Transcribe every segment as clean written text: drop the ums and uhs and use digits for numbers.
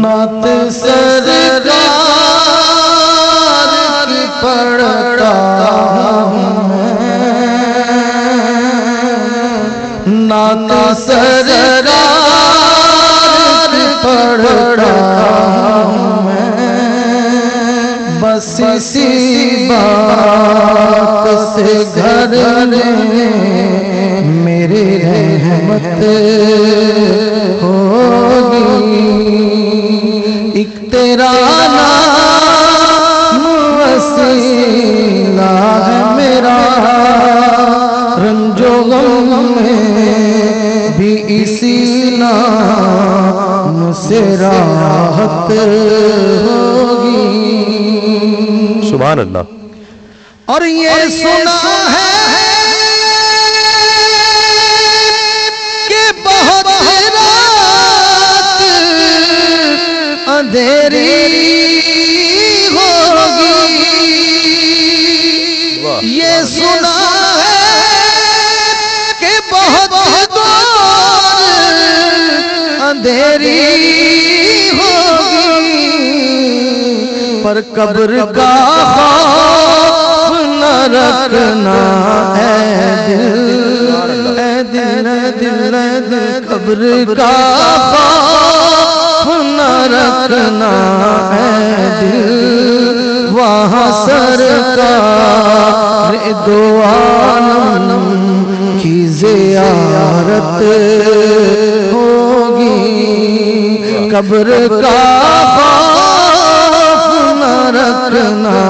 नात सरकार की पढ़ता हूँ नात सरकार की पढ़ता हूँ बस इसी बात से घर में मेरी रहमत होगी। एक तेरा नाम वसीला है मेरा रंजो गम में भी इसी नाम से राहत होगी। सुभान अल्लाह। और ये सुना है कि बहुत रात अंधेरी होगी। ये सुना है कि बहुत अंधेरी होगी पर कब्र का खौफ न रखना है दिल कब्र का खौफ न रखना है दिल वहाँ सरकार दो आलम की ज़ियारत होगी। कब्र का खौफ न रखना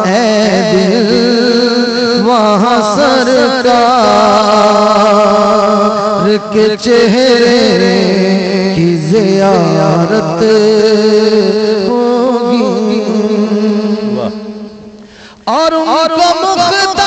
है दिल वहाँ सरकार के चेहरे की ज़ियारत होगी। और उनको मुख्तार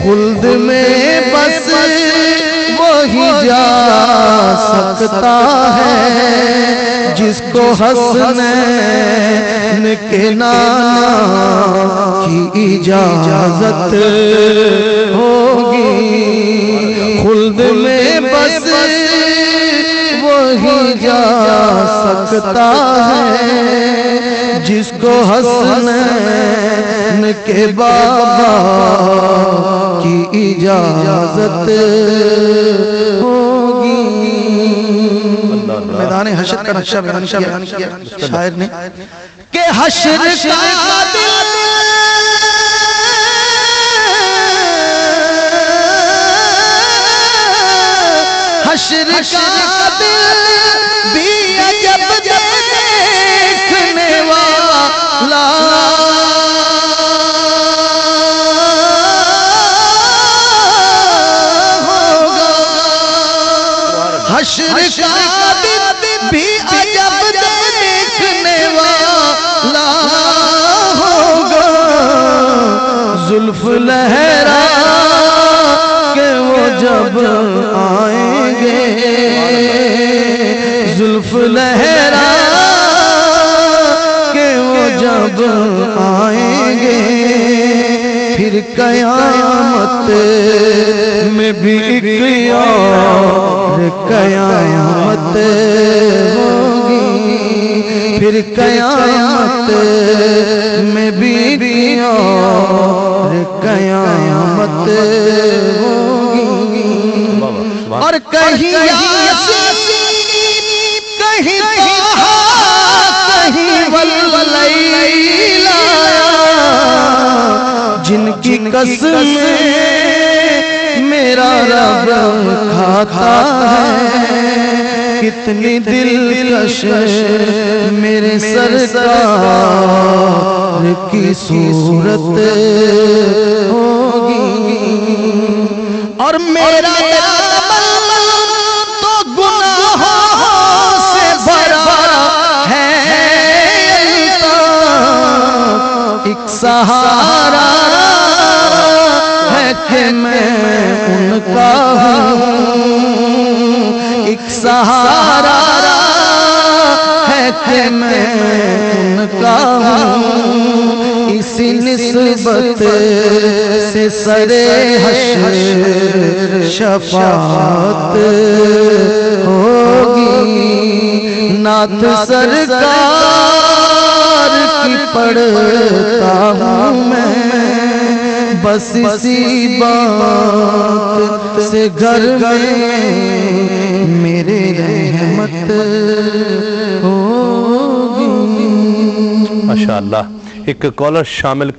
खुल्द में बस वही जा सकता है जिसको हसनैन के नाना की इजाजत होगी। खुल्द में बस वही जा सकता है जिसको हसनैन के बाबा की इजाजत होगी। मैदान हशर का नक्शा बयान किया शायर ने कि हशर का दिल हशर का दिल भी अजब देखने वाला हशर का दिल भी अजब देखने वाला होगा। जुल्फ लहरा के वो जब आएंगे जुल्फ लहरा के वो जब आएंगे फिर कयामत में भी एक और कयामत होगी। फिर कयामत में भी और कयामत होगी। और कहीं कहीं कहीं वलवलैला जिनकी कसम मेरा रब खाता है कितनी दिलकश मेरे सरकार की सूरत होगी। और मेरा अमल तो गुनाहों से भरा है, एक सहारा है कि मैं उनका हूँ, एक सहारा है कि मैं उनका हूँ। इसी निस्बत से सरे हश्र शफाअत होगी। नात सरकार की पढ़ता हूँ मैं, बस इसी बात से घर में मेरे रहमत होगी। माशाअल्लाह। एक कॉलर शामिल